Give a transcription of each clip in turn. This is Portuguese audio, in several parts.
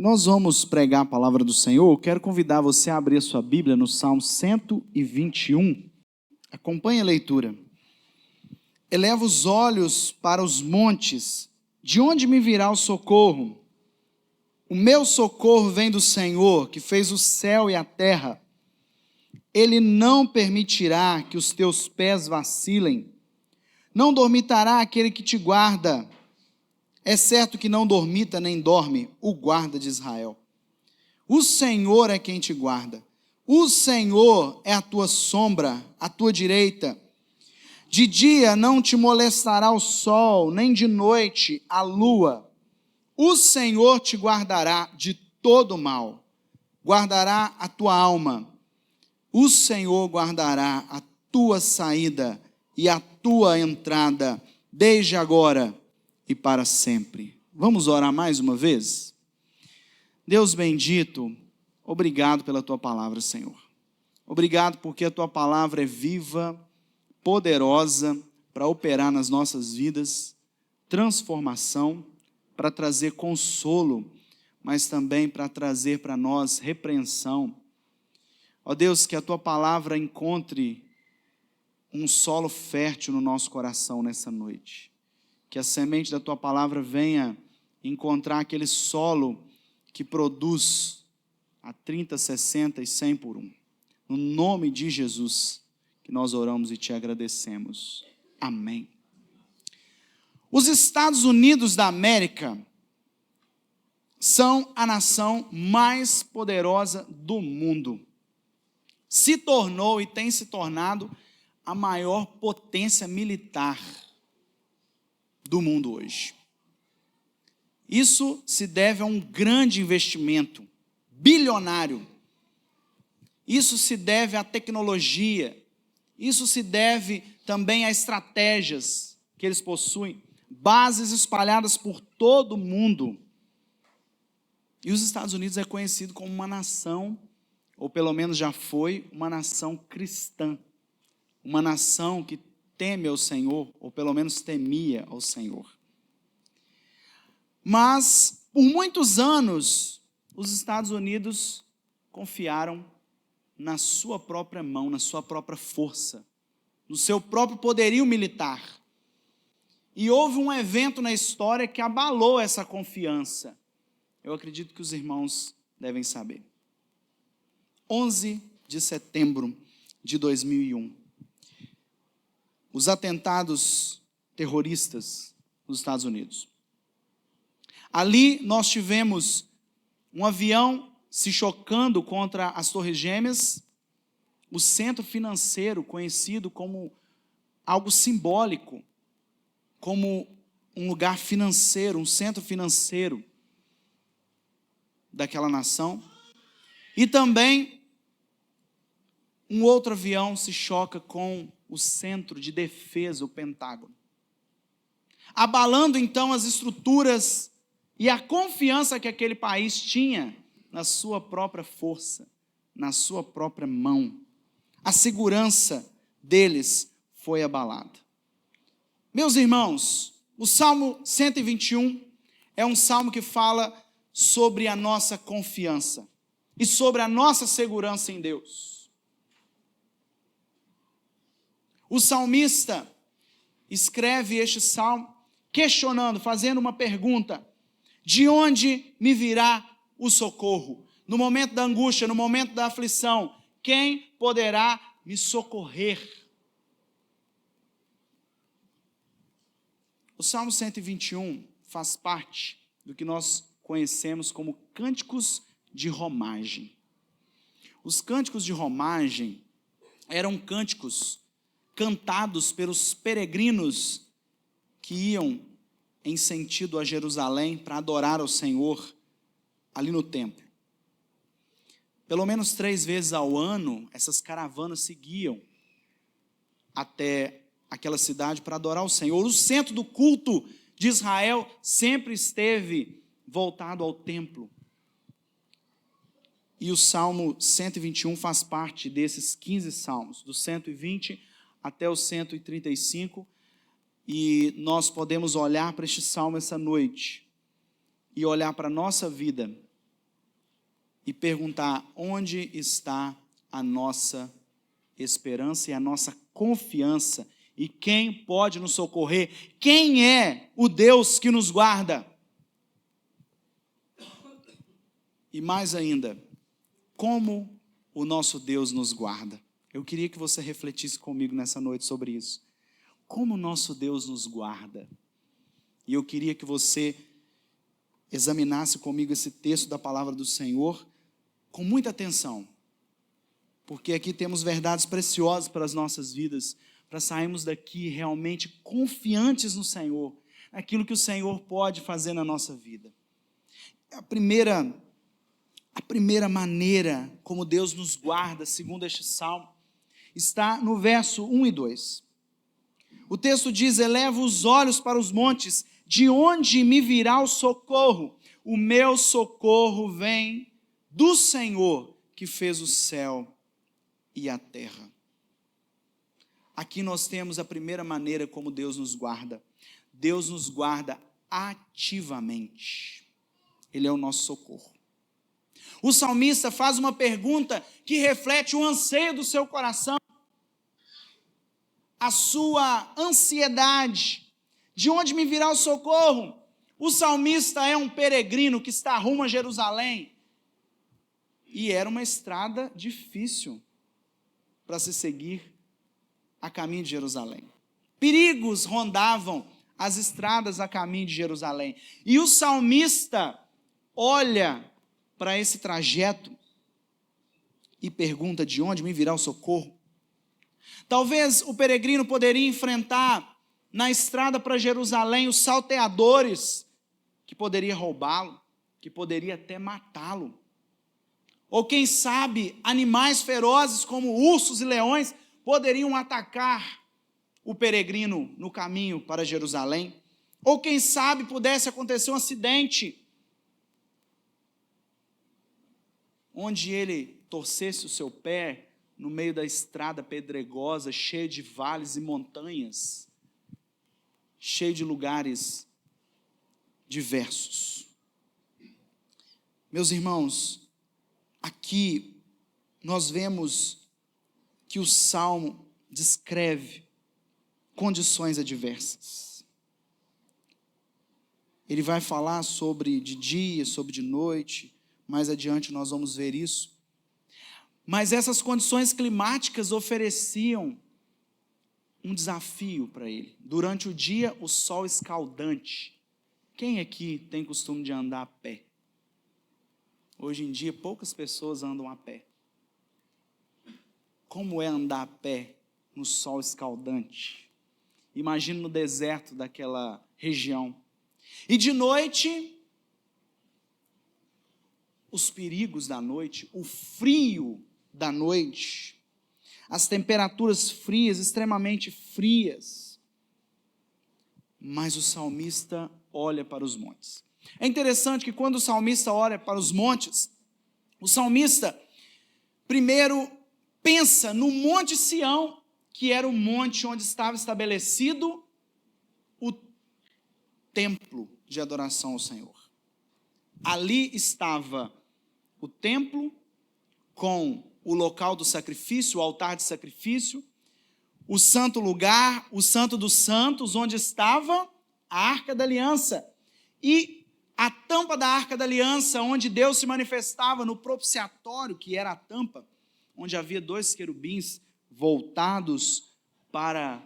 Nós vamos pregar a palavra do Senhor. Eu quero convidar você a abrir a sua Bíblia no Salmo 121. Acompanhe a leitura. Eleva os olhos para os montes. De onde me virá o socorro? O meu socorro vem do Senhor, que fez o céu e a terra. Ele não permitirá que os teus pés vacilem. Não dormitará aquele que te guarda. É certo que não dormita nem dorme o guarda de Israel. O Senhor é quem te guarda. O Senhor é a tua sombra, a tua direita. De dia não te molestará o sol, nem de noite a lua. O Senhor te guardará de todo mal. Guardará a tua alma. O Senhor guardará a tua saída e a tua entrada, desde agora e para sempre. Vamos orar mais uma vez? Deus bendito, obrigado pela tua palavra, Senhor. Obrigado porque a tua palavra é viva, poderosa para operar nas nossas vidas, transformação, para trazer consolo, mas também para trazer para nós repreensão. Ó Deus, que a tua palavra encontre um solo fértil no nosso coração nessa noite. Que a semente da tua palavra venha encontrar aquele solo que produz a 30, 60 e 100 por um. No nome de Jesus, que nós oramos e te agradecemos. Amém. Os Estados Unidos da América são a nação mais poderosa do mundo. Se tornou e tem se tornado a maior potência militar do mundo hoje. Isso se deve a um grande investimento, bilionário. Isso se deve à tecnologia. Isso se deve também a estratégias que eles possuem, bases espalhadas por todo o mundo. E os Estados Unidos é conhecido como uma nação, ou pelo menos já foi, uma nação cristã. Uma nação que teme ao Senhor, ou pelo menos temia ao Senhor. Mas, por muitos anos, os Estados Unidos confiaram na sua própria mão, na sua própria força, no seu próprio poderio militar. E houve um evento na história que abalou essa confiança. Eu acredito que os irmãos devem saber. 11 de setembro de 2001. Os atentados terroristas nos Estados Unidos. Ali nós tivemos um avião se chocando contra as Torres Gêmeas, o centro financeiro conhecido como algo simbólico, como um lugar financeiro, um centro financeiro daquela nação. E também um outro avião se choca com o centro de defesa, o Pentágono. Abalando então as estruturas e a confiança que aquele país tinha na sua própria força, na sua própria mão. A segurança deles foi abalada. Meus irmãos, o Salmo 121 é um salmo que fala sobre a nossa confiança e sobre a nossa segurança em Deus. O salmista escreve este salmo questionando, fazendo uma pergunta: de onde me virá o socorro? No momento da angústia, no momento da aflição, quem poderá me socorrer? O Salmo 121 faz parte do que nós conhecemos como cânticos de romagem. Os cânticos de romagem eram cânticos cantados pelos peregrinos que iam em sentido a Jerusalém para adorar ao Senhor ali no templo. Pelo menos 3 vezes ao ano, essas caravanas seguiam até aquela cidade para adorar ao Senhor. O centro do culto de Israel sempre esteve voltado ao templo. E o Salmo 121 faz parte desses 15 salmos, do 120 até o 135, e nós podemos olhar para este salmo essa noite e olhar para a nossa vida e perguntar onde está a nossa esperança e a nossa confiança, e quem pode nos socorrer, quem é o Deus que nos guarda. E mais ainda, como o nosso Deus nos guarda. Eu queria que você refletisse comigo nessa noite sobre isso. Como o nosso Deus nos guarda. E eu queria que você examinasse comigo esse texto da palavra do Senhor com muita atenção. Porque aqui temos verdades preciosas para as nossas vidas, para sairmos daqui realmente confiantes no Senhor, naquilo que o Senhor pode fazer na nossa vida. A primeira maneira como Deus nos guarda, segundo este salmo, está no verso 1 e 2. O texto diz: elevo os olhos para os montes, de onde me virá o socorro? O meu socorro vem do Senhor, que fez o céu e a terra. Aqui nós temos a primeira maneira como Deus nos guarda. Deus nos guarda ativamente. Ele é o nosso socorro. O salmista faz uma pergunta que reflete o anseio do seu coração, a sua ansiedade. De onde me virá o socorro? O salmista é um peregrino que está rumo a Jerusalém. E era uma estrada difícil para se seguir a caminho de Jerusalém. Perigos rondavam as estradas a caminho de Jerusalém. E o salmista olha para esse trajeto e pergunta: de onde me virá o socorro? Talvez o peregrino poderia enfrentar na estrada para Jerusalém os salteadores, que poderia roubá-lo, que poderia até matá-lo. Ou quem sabe, animais ferozes como ursos e leões poderiam atacar o peregrino no caminho para Jerusalém. Ou quem sabe pudesse acontecer um acidente onde ele torcesse o seu pé no meio da estrada pedregosa, cheia de vales e montanhas, cheio de lugares diversos. Meus irmãos, aqui nós vemos que o Salmo descreve condições adversas. Ele vai falar sobre de dia, sobre de noite, mais adiante nós vamos ver isso. Mas essas condições climáticas ofereciam um desafio para ele. Durante o dia, o sol escaldante. Quem aqui tem costume de andar a pé? Hoje em dia, poucas pessoas andam a pé. Como é andar a pé no sol escaldante? Imagina no deserto daquela região. E de noite, os perigos da noite, o frio da noite, as temperaturas frias, extremamente frias. Mas o salmista olha para os montes. É interessante que quando o salmista olha para os montes, o salmista primeiro pensa no Monte Sião, que era o monte onde estava estabelecido o templo de adoração ao Senhor. Ali estava o templo com o local do sacrifício, o altar de sacrifício, o santo lugar, o santo dos santos, onde estava a Arca da Aliança. E a tampa da Arca da Aliança, onde Deus se manifestava no propiciatório, que era a tampa, onde havia 2 querubins voltados para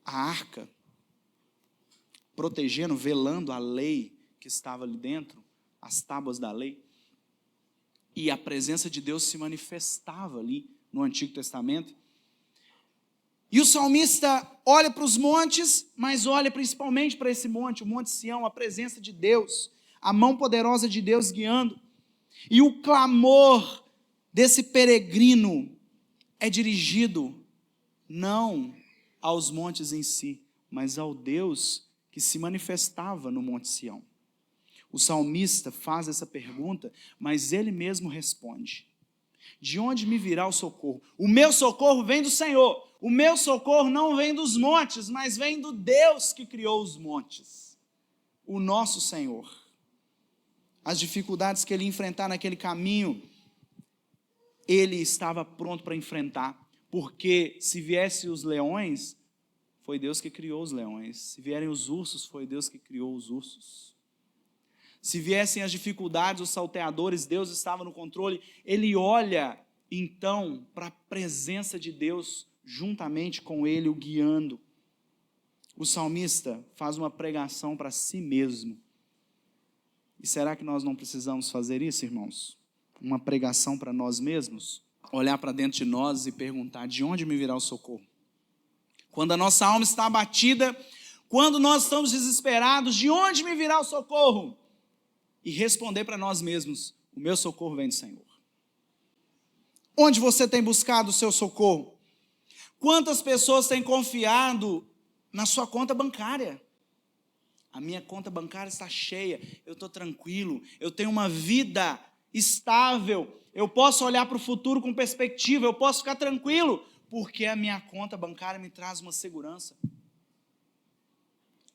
a arca, protegendo, velando a lei que estava ali dentro, as tábuas da lei. E a presença de Deus se manifestava ali no Antigo Testamento. E o salmista olha para os montes, mas olha principalmente para esse monte, o Monte Sião, a presença de Deus, a mão poderosa de Deus guiando. E o clamor desse peregrino é dirigido não aos montes em si, mas ao Deus que se manifestava no Monte Sião. O salmista faz essa pergunta, mas ele mesmo responde: de onde me virá o socorro? O meu socorro vem do Senhor. O meu socorro não vem dos montes, mas vem do Deus que criou os montes, o nosso Senhor. as dificuldades que ele ia enfrentar naquele caminho, ele estava pronto para enfrentar. Porque se viessem os leões, foi Deus que criou os leões. Se vierem os ursos, foi Deus que criou os ursos. Se viessem as dificuldades, os salteadores, Deus estava no controle. Ele olha, então, para a presença de Deus, juntamente com ele, o guiando. O salmista faz uma pregação para si mesmo. E será que nós não precisamos fazer isso, irmãos? Uma pregação para nós mesmos? Olhar para dentro de nós e perguntar: de onde me virá o socorro? Quando a nossa alma está abatida, quando nós estamos desesperados, de onde me virá o socorro? E responder para nós mesmos: o meu socorro vem do Senhor. Onde você tem buscado o seu socorro? Quantas pessoas têm confiado na sua conta bancária? A minha conta bancária está cheia, eu estou tranquilo, eu tenho uma vida estável, eu posso olhar para o futuro com perspectiva, eu posso ficar tranquilo, porque a minha conta bancária me traz uma segurança.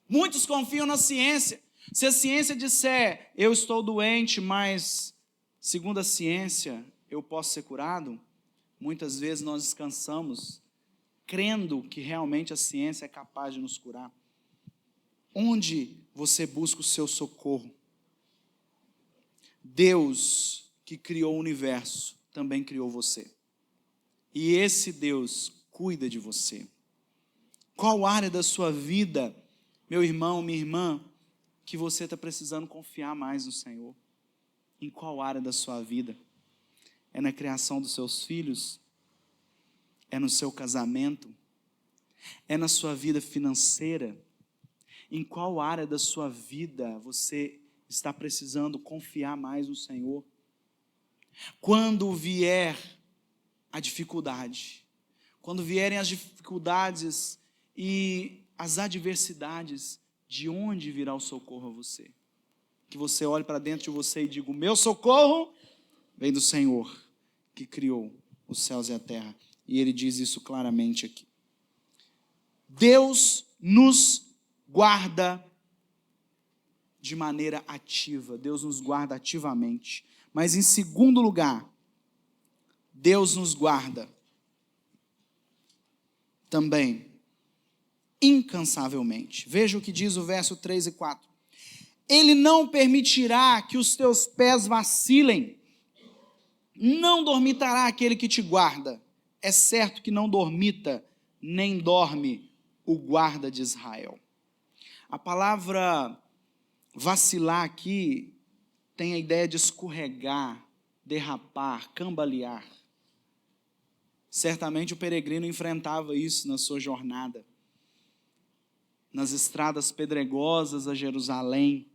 Muitos confiam na ciência. Se a ciência disser: eu estou doente, mas segundo a ciência eu posso ser curado, muitas vezes nós descansamos, crendo que realmente a ciência é capaz de nos curar. Onde você busca o seu socorro? Deus que criou o universo também criou você. E esse Deus cuida de você. Qual área da sua vida, meu irmão, minha irmã, que você está precisando confiar mais no Senhor? Em qual área da sua vida? É na criação dos seus filhos? É no seu casamento? É na sua vida financeira? Em qual área da sua vida você está precisando confiar mais no Senhor? Quando vier a dificuldade, quando vierem as dificuldades e as adversidades, de onde virá o socorro a você? Que você olhe para dentro de você e diga: o meu socorro vem do Senhor, que criou os céus e a terra. E ele diz isso claramente aqui. Deus nos guarda de maneira ativa, Deus nos guarda ativamente. Mas em segundo lugar, Deus nos guarda também incansavelmente. Veja o que diz o verso 3 e 4. Ele não permitirá que os teus pés vacilem, não dormitará aquele que te guarda. É certo que não dormita, nem dorme o guarda de Israel. A palavra vacilar aqui tem a ideia de escorregar, derrapar, cambalear. Certamente o peregrino enfrentava isso na sua jornada. Nas estradas pedregosas a Jerusalém,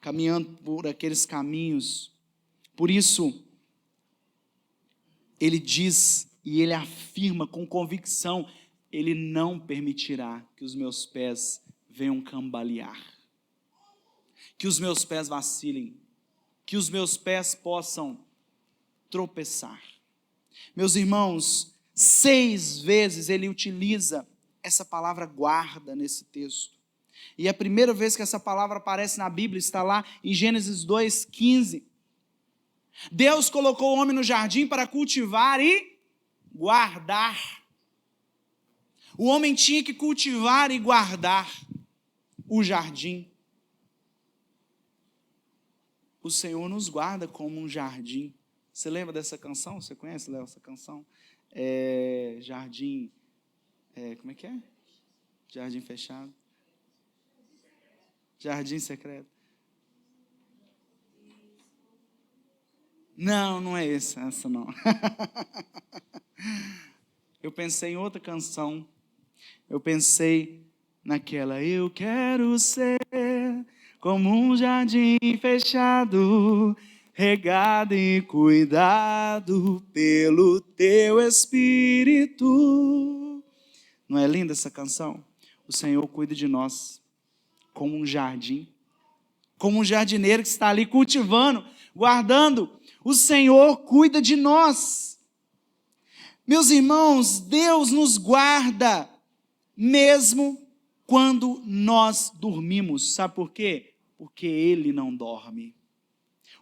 caminhando por aqueles caminhos. Por isso, ele diz e ele afirma com convicção: ele não permitirá que os meus pés venham cambalear, que os meus pés vacilem, que os meus pés possam tropeçar. Meus irmãos, 6 vezes ele utiliza essa palavra guarda nesse texto. E a primeira vez que essa palavra aparece na Bíblia está lá em Gênesis 2:15. Deus colocou o homem no jardim para cultivar e guardar. O homem tinha que cultivar e guardar o jardim. O Senhor nos guarda como um jardim. Você lembra dessa canção? Você conhece, Léo, essa canção? Jardim... como é que é? Jardim fechado. Jardim secreto. Não, não é essa não. Eu pensei em outra canção. Eu pensei naquela: eu quero ser como um jardim fechado, regado e cuidado pelo teu Espírito. Não é linda essa canção? O Senhor cuida de nós como um jardim, como um jardineiro que está ali cultivando, guardando. O Senhor cuida de nós. Meus irmãos, Deus nos guarda mesmo quando nós dormimos. Sabe por quê? Porque Ele não dorme.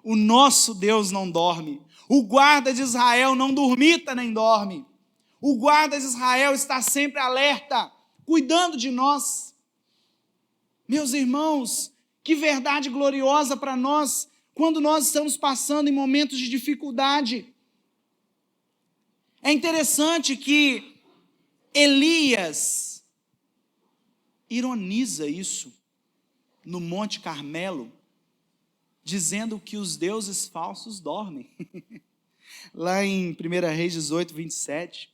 O nosso Deus não dorme. O guarda de Israel não dormita nem dorme. O guarda de Israel está sempre alerta, cuidando de nós. Meus irmãos, que verdade gloriosa para nós, quando nós estamos passando em momentos de dificuldade. É interessante que Elias ironiza isso no Monte Carmelo, dizendo que os deuses falsos dormem. Lá em 1 Reis 18, 27,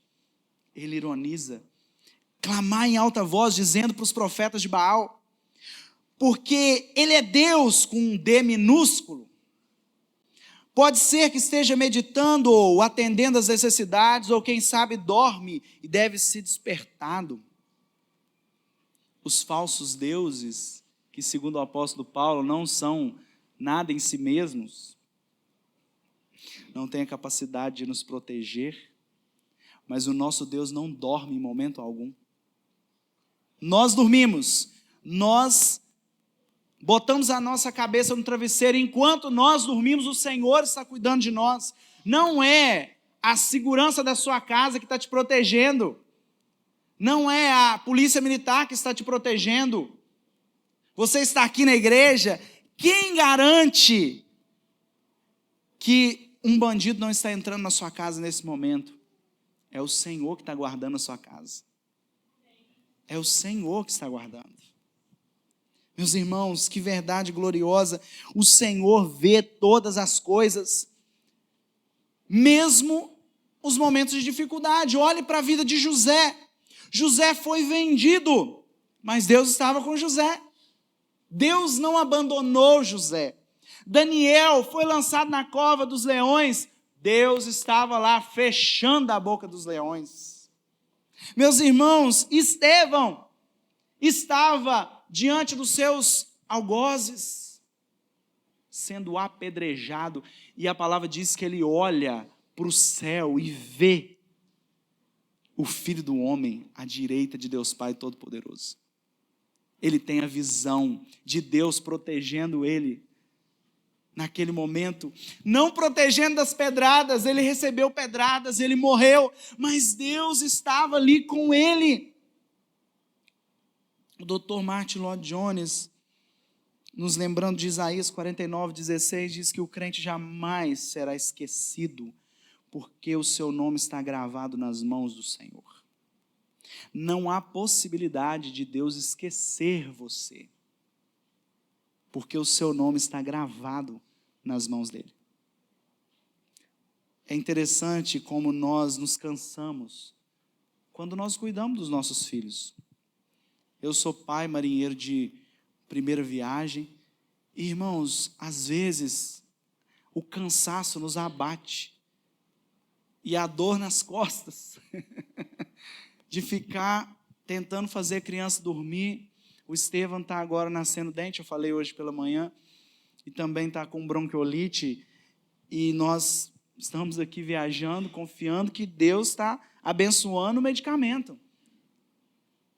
ele ironiza: clamar em alta voz, dizendo para os profetas de Baal, porque ele é Deus com um D minúsculo. Pode ser que esteja meditando ou atendendo às necessidades, ou quem sabe dorme e deve ser despertado. Os falsos deuses, que segundo o apóstolo Paulo não são nada em si mesmos, não têm a capacidade de nos proteger, mas o nosso Deus não dorme em momento algum. Nós dormimos, nós botamos a nossa cabeça no travesseiro, enquanto nós dormimos, o Senhor está cuidando de nós. Não é a segurança da sua casa que está te protegendo, não é a polícia militar que está te protegendo. Você está aqui na igreja, quem garante que um bandido não está entrando na sua casa nesse momento? É o Senhor que está guardando a sua casa. É o Senhor que está guardando. Meus irmãos, que verdade gloriosa. O Senhor vê todas as coisas, mesmo os momentos de dificuldade. Olhe para a vida de José. José foi vendido, mas Deus estava com José. Deus não abandonou José. Daniel foi lançado na cova dos leões. Deus estava lá fechando a boca dos leões. Meus irmãos, Estevão estava diante dos seus algozes, sendo apedrejado, e a palavra diz que ele olha para o céu e vê o Filho do Homem à direita de Deus Pai Todo-Poderoso. Ele tem a visão de Deus protegendo ele naquele momento, não protegendo das pedradas. Ele recebeu pedradas, ele morreu, mas Deus estava ali com ele. O Dr. Martin Lloyd Jones, nos lembrando de Isaías 49, 16, diz que o crente jamais será esquecido, porque o seu nome está gravado nas mãos do Senhor. Não há possibilidade de Deus esquecer você, porque o seu nome está gravado nas mãos dele. É interessante como nós nos cansamos quando nós cuidamos dos nossos filhos. Eu sou pai marinheiro de primeira viagem, e, irmãos, às vezes o cansaço nos abate, e a dor nas costas, de ficar tentando fazer a criança dormir. O Estevam está agora nascendo dente, eu falei hoje pela manhã, e também está com bronquiolite, e nós estamos aqui viajando, confiando que Deus está abençoando o medicamento,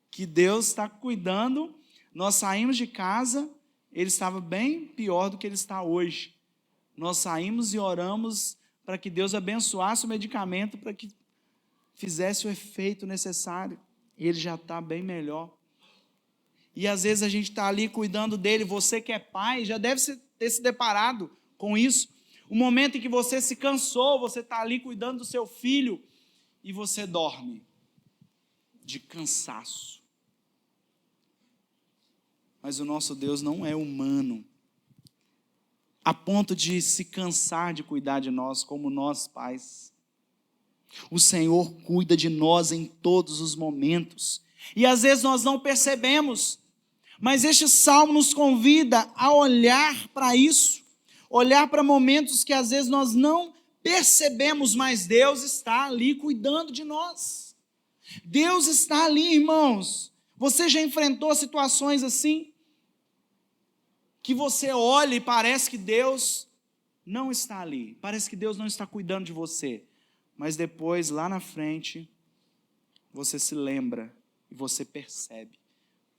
que Deus está cuidando. Nós saímos de casa, ele estava bem pior do que ele está hoje. Nós saímos e oramos para que Deus abençoasse o medicamento, para que fizesse o efeito necessário. E ele já está bem melhor. E às vezes a gente está ali cuidando dele. Você que é pai já deve ter se deparado com isso. O momento em que você se cansou, você está ali cuidando do seu filho e você dorme de cansaço. Mas o nosso Deus não é humano, a ponto de se cansar de cuidar de nós, como nós pais. O Senhor cuida de nós em todos os momentos, e às vezes nós não percebemos, mas este salmo nos convida a olhar para isso, olhar para momentos que às vezes nós não percebemos, mas Deus está ali cuidando de nós. Deus está ali, irmãos. Você já enfrentou situações assim? Que você olha e parece que Deus não está ali, parece que Deus não está cuidando de você, mas depois, lá na frente, você se lembra e você percebe: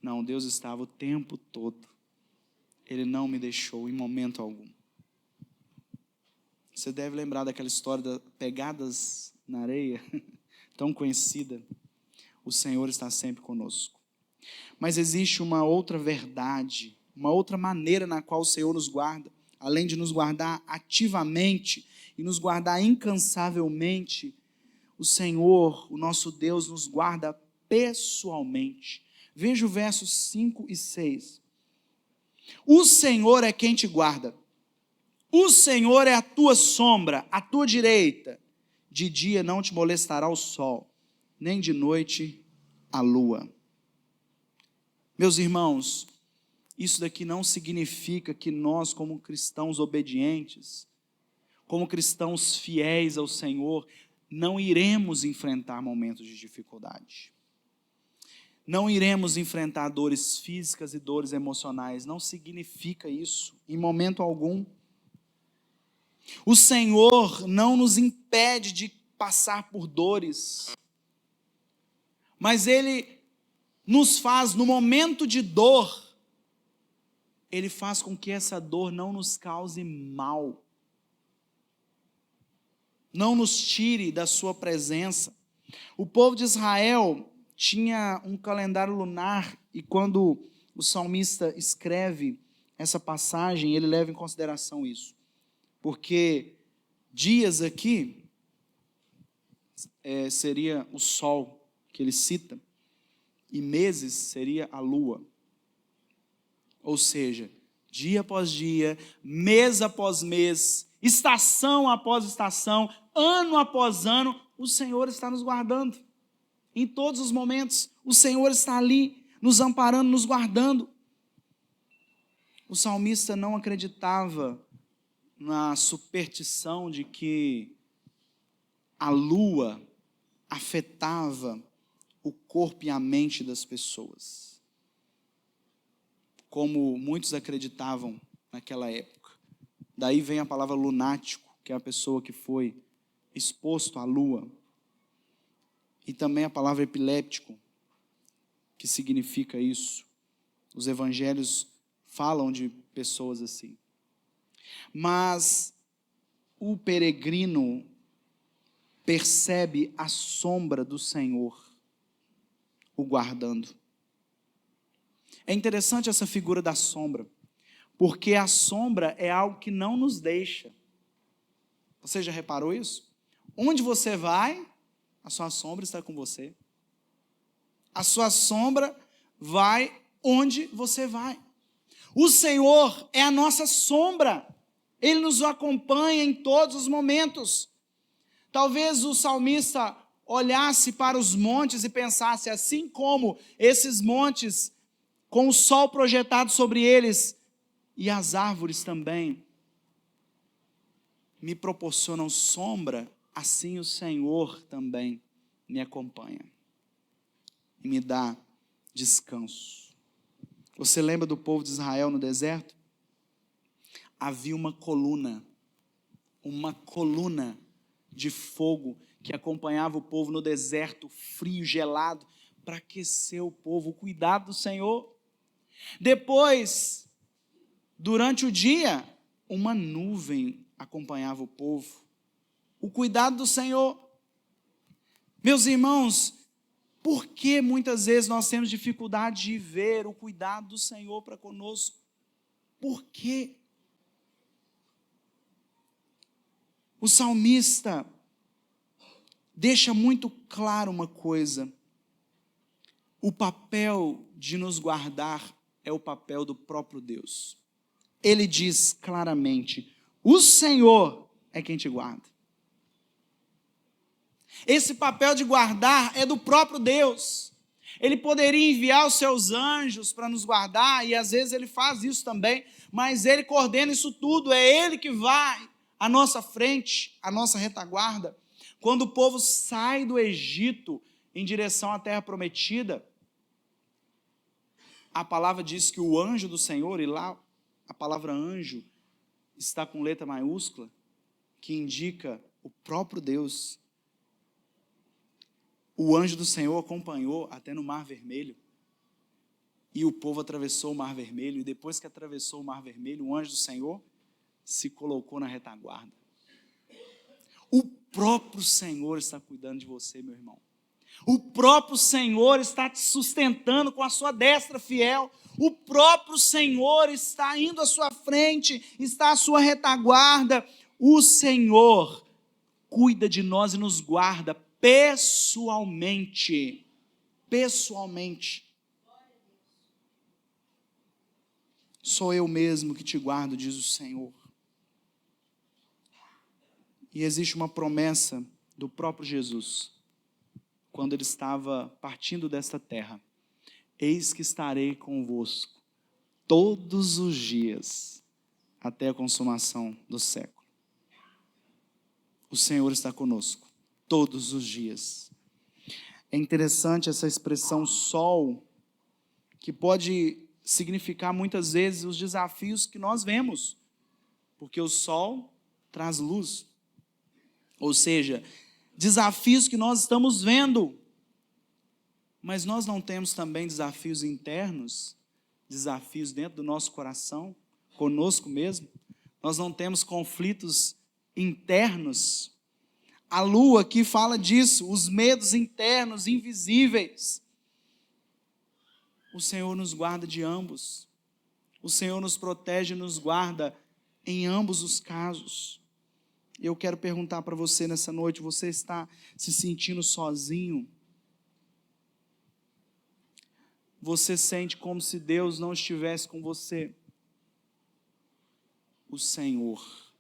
não, Deus estava o tempo todo, Ele não me deixou em momento algum. Você deve lembrar daquela história das pegadas na areia, tão conhecida. O Senhor está sempre conosco. Mas existe uma outra verdade, uma outra maneira na qual o Senhor nos guarda, além de nos guardar ativamente e nos guardar incansavelmente. O Senhor, o nosso Deus, nos guarda pessoalmente. Veja o versos 5 e 6. O Senhor é quem te guarda. O Senhor é a tua sombra, à tua direita. De dia não te molestará o sol, nem de noite a lua. Meus irmãos, isso daqui não significa que nós, como cristãos obedientes, como cristãos fiéis ao Senhor, não iremos enfrentar momentos de dificuldade. Não iremos enfrentar dores físicas e dores emocionais. Não significa isso, em momento algum. O Senhor não nos impede de passar por dores, mas Ele nos faz, no momento de dor, Ele faz com que essa dor não nos cause mal, não nos tire da sua presença. O povo de Israel tinha um calendário lunar, e quando o salmista escreve essa passagem, ele leva em consideração isso. Porque dias aqui seria o sol que ele cita, e meses seria a lua. Ou seja, dia após dia, mês após mês, estação após estação, ano após ano, o Senhor está nos guardando. Em todos os momentos, o Senhor está ali, nos amparando, nos guardando. O salmista não acreditava na superstição de que a lua afetava o corpo e a mente das pessoas, como muitos acreditavam naquela época. Daí vem a palavra lunático, que é a pessoa que foi exposto à lua, e também a palavra epiléptico, que significa isso. Os evangelhos falam de pessoas assim. Mas o peregrino percebe a sombra do Senhor o guardando. É interessante essa figura da sombra, porque a sombra é algo que não nos deixa. Você já reparou isso? Onde você vai, a sua sombra está com você. A sua sombra vai onde você vai. O Senhor é a nossa sombra. Ele nos acompanha em todos os momentos. Talvez o salmista olhasse para os montes e pensasse, assim como esses montes, com o sol projetado sobre eles, e as árvores também, me proporcionam sombra, assim o Senhor também me acompanha e me dá descanso. Você lembra do povo de Israel no deserto? Havia uma coluna de fogo que acompanhava o povo no deserto frio, gelado, para aquecer o povo, o cuidado do Senhor. Depois, durante o dia, uma nuvem acompanhava o povo, o cuidado do Senhor. Meus irmãos, por que muitas vezes nós temos dificuldade de ver o cuidado do Senhor para conosco? Por quê? O salmista deixa muito claro uma coisa: o papel de nos guardar é o papel do próprio Deus. Ele diz claramente: o Senhor é quem te guarda. Esse papel de guardar é do próprio Deus. Ele poderia enviar os seus anjos para nos guardar, e às vezes ele faz isso também, mas ele coordena isso tudo, é ele que vai à nossa frente, à nossa retaguarda. Quando o povo sai do Egito em direção à terra prometida, a palavra diz que o anjo do Senhor, e lá a palavra anjo está com letra maiúscula, que indica o próprio Deus. O anjo do Senhor acompanhou até no Mar Vermelho, e o povo atravessou o Mar Vermelho, e depois que atravessou o Mar Vermelho, o anjo do Senhor se colocou na retaguarda. O próprio Senhor está cuidando de você, meu irmão. O próprio Senhor está te sustentando com a sua destra fiel. O próprio Senhor está indo à sua frente, está à sua retaguarda. O Senhor cuida de nós e nos guarda pessoalmente. Pessoalmente. Sou eu mesmo que te guardo, diz o Senhor. E existe uma promessa do próprio Jesus, quando ele estava partindo desta terra: eis que estarei convosco todos os dias, até a consumação do século. O Senhor está conosco todos os dias. É interessante essa expressão sol, que pode significar muitas vezes os desafios que nós vemos, porque o sol traz luz, ou seja, desafios que nós estamos vendo, mas nós não temos também desafios internos, desafios dentro do nosso coração, conosco mesmo. Nós não temos conflitos internos. A lua aqui fala disso, os medos internos, invisíveis. O Senhor nos guarda de ambos. O Senhor nos protege e nos guarda em ambos os casos. Eu quero perguntar para você nessa noite: você está se sentindo sozinho? Você sente como se Deus não estivesse com você? O Senhor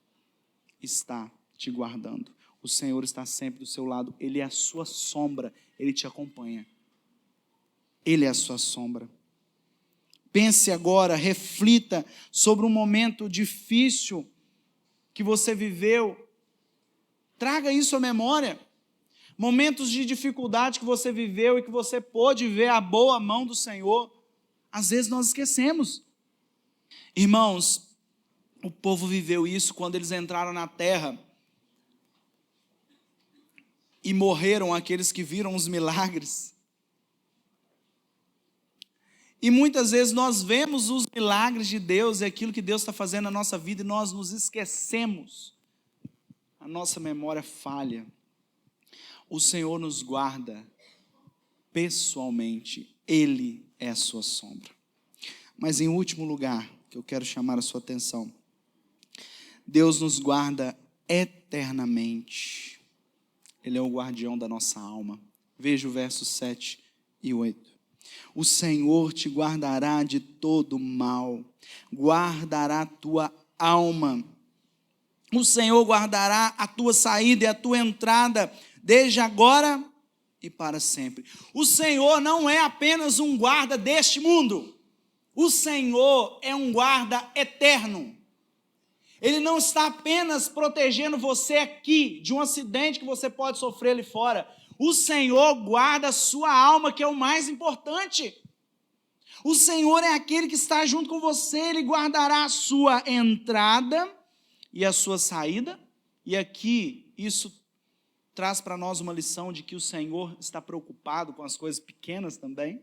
está te guardando. O Senhor está sempre do seu lado. Ele é a sua sombra. Ele te acompanha. Ele é a sua sombra. Pense agora, reflita sobre um momento difícil que você viveu. Traga isso à memória. Momentos de dificuldade que você viveu e que você pôde ver a boa mão do Senhor. Às vezes nós esquecemos. Irmãos, o povo viveu isso quando eles entraram na terra e morreram aqueles que viram os milagres. E muitas vezes nós vemos os milagres de Deus e aquilo que Deus está fazendo na nossa vida e nós nos esquecemos. A nossa memória falha. O Senhor nos guarda pessoalmente. Ele é a sua sombra. Mas em último lugar, que eu quero chamar a sua atenção, Deus nos guarda eternamente. Ele é o guardião da nossa alma. Veja o verso 7 e 8. O Senhor te guardará de todo mal, guardará a tua alma. O Senhor guardará a tua saída e a tua entrada, desde agora e para sempre. O Senhor não é apenas um guarda deste mundo. O Senhor é um guarda eterno. Ele não está apenas protegendo você aqui de um acidente que você pode sofrer ali fora. O Senhor guarda a sua alma, que é o mais importante. O Senhor é aquele que está junto com você. Ele guardará a sua entrada e a sua saída. E aqui, isso traz para nós uma lição de que o Senhor está preocupado com as coisas pequenas também.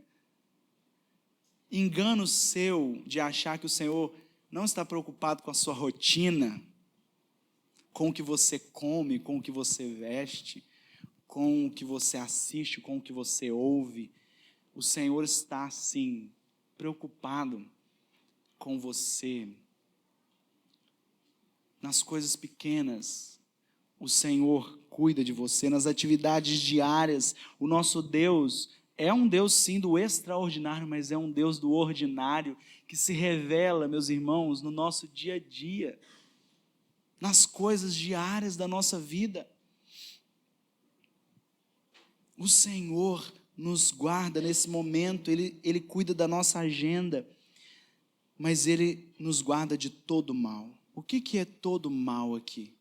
Engano seu de achar que o Senhor não está preocupado com a sua rotina, com o que você come, com o que você veste, com o que você assiste, com o que você ouve. O Senhor está, sim, preocupado com você. Nas coisas pequenas, o Senhor cuida de você. Nas atividades diárias, o nosso Deus é um Deus, sim, do extraordinário, mas é um Deus do ordinário, que se revela, meus irmãos, no nosso dia a dia, nas coisas diárias da nossa vida. O Senhor nos guarda nesse momento, Ele cuida da nossa agenda, mas Ele nos guarda de todo mal. O que é todo mal aqui?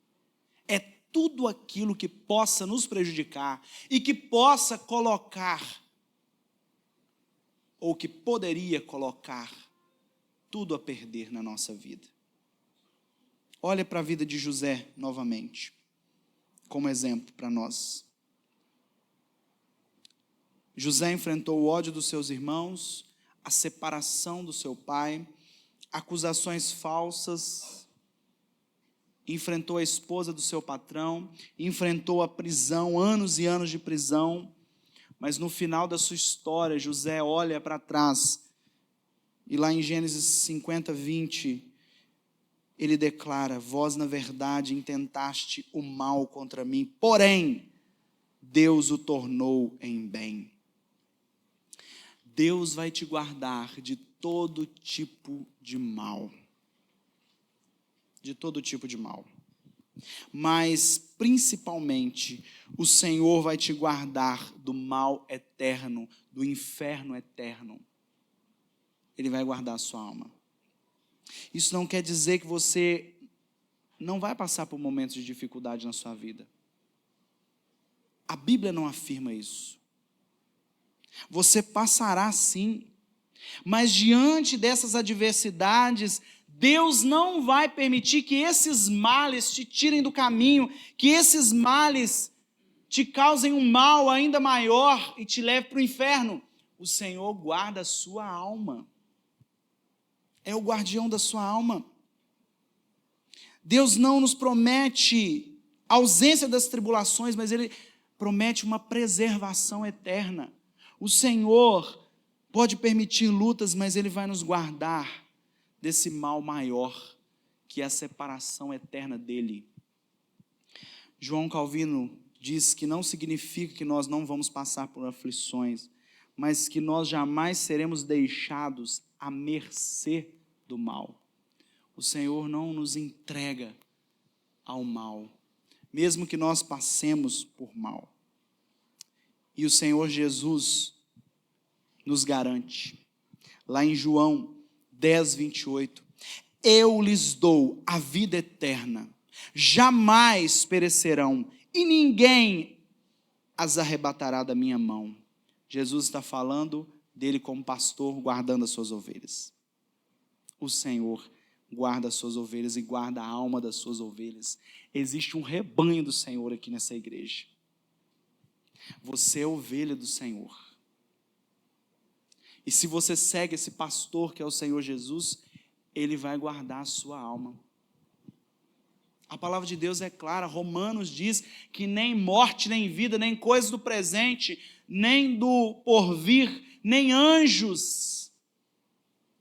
É tudo aquilo que possa nos prejudicar e que possa colocar, ou que poderia colocar, tudo a perder na nossa vida. Olha para a vida de José novamente, como exemplo para nós. José enfrentou o ódio dos seus irmãos, a separação do seu pai, acusações falsas, enfrentou a esposa do seu patrão, enfrentou a prisão, anos e anos de prisão, mas no final da sua história, José olha para trás, e lá em Gênesis 50, 20, ele declara: vós na verdade intentaste o mal contra mim, porém, Deus o tornou em bem. Deus vai te guardar de todo tipo de mal. De todo tipo de mal. Mas, principalmente, o Senhor vai te guardar do mal eterno, do inferno eterno. Ele vai guardar a sua alma. Isso não quer dizer que você não vai passar por momentos de dificuldade na sua vida. A Bíblia não afirma isso. Você passará sim, mas diante dessas adversidades, Deus não vai permitir que esses males te tirem do caminho, que esses males te causem um mal ainda maior e te leve para o inferno. O Senhor guarda a sua alma. É o guardião da sua alma. Deus não nos promete a ausência das tribulações, mas Ele promete uma preservação eterna. O Senhor pode permitir lutas, mas Ele vai nos guardar desse mal maior, que é a separação eterna dEle. João Calvino diz que não significa que nós não vamos passar por aflições, mas que nós jamais seremos deixados à mercê do mal. O Senhor não nos entrega ao mal, mesmo que nós passemos por mal. E o Senhor Jesus nos garante, lá em João 10, 28, eu lhes dou a vida eterna, jamais perecerão, e ninguém as arrebatará da minha mão. Jesus está falando dele como pastor, guardando as suas ovelhas. O Senhor guarda as suas ovelhas e guarda a alma das suas ovelhas. Existe um rebanho do Senhor aqui nessa igreja. Você é ovelha do Senhor. E se você segue esse pastor que é o Senhor Jesus, Ele vai guardar a sua alma. A palavra de Deus é clara. Romanos diz que nem morte, nem vida, nem coisas do presente, nem do porvir, nem anjos,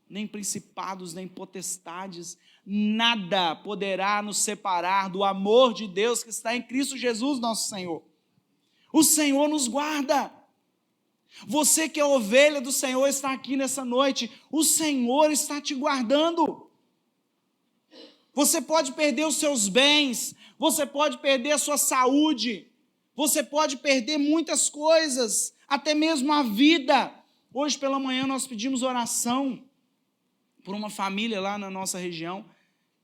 nem principados, nem potestades, nada poderá nos separar do amor de Deus que está em Cristo Jesus, nosso Senhor. O Senhor nos guarda. Você que é ovelha do Senhor está aqui nessa noite. O Senhor está te guardando. Você pode perder os seus bens, você pode perder a sua saúde, você pode perder muitas coisas, até mesmo a vida. Hoje pela manhã nós pedimos oração por uma família lá na nossa região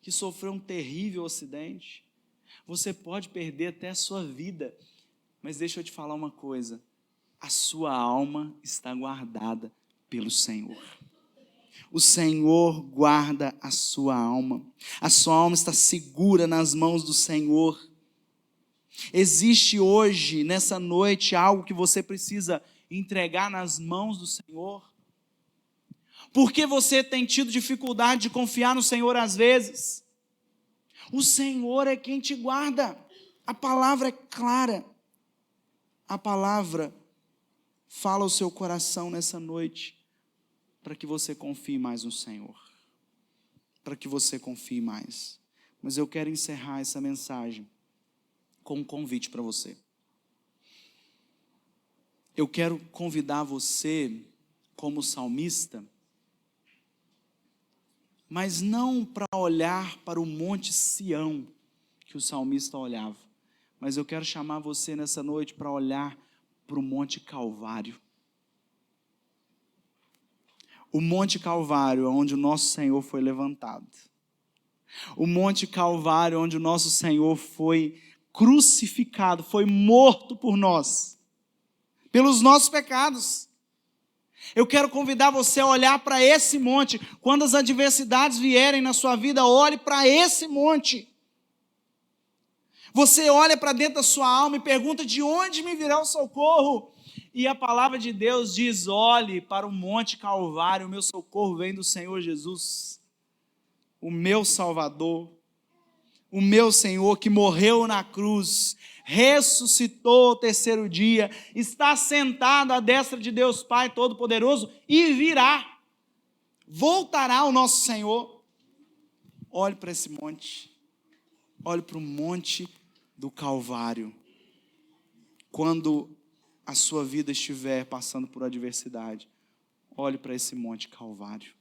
que sofreu um terrível acidente. Você pode perder até a sua vida, mas deixa eu te falar uma coisa, a sua alma está guardada pelo Senhor. O Senhor guarda a sua alma está segura nas mãos do Senhor. Existe hoje, nessa noite, algo que você precisa entregar nas mãos do Senhor? Porque você tem tido dificuldade de confiar no Senhor às vezes? O Senhor é quem te guarda. A palavra é clara. A palavra fala ao seu coração nessa noite, para que você confie mais no Senhor, para que você confie mais. Mas eu quero encerrar essa mensagem com um convite para você. Eu quero convidar você, como salmista, mas não para olhar para o monte Sião, que o salmista olhava, mas eu quero chamar você nessa noite para olhar para o Monte Calvário. O Monte Calvário, onde o nosso Senhor foi levantado. O Monte Calvário, onde o nosso Senhor foi crucificado, foi morto por nós, pelos nossos pecados. Eu quero convidar você a olhar para esse monte. Quando as adversidades vierem na sua vida, olhe para esse monte. Você olha para dentro da sua alma e pergunta: de onde me virá o socorro? E a palavra de Deus diz: olhe para o Monte Calvário, o meu socorro vem do Senhor Jesus, o meu Salvador, o meu Senhor que morreu na cruz, ressuscitou ao terceiro dia, está sentado à destra de Deus Pai Todo-Poderoso e virá, voltará o nosso Senhor. Olhe para esse monte, olhe para o monte do Calvário. Quando a sua vida estiver passando por adversidade, olhe para esse monte Calvário.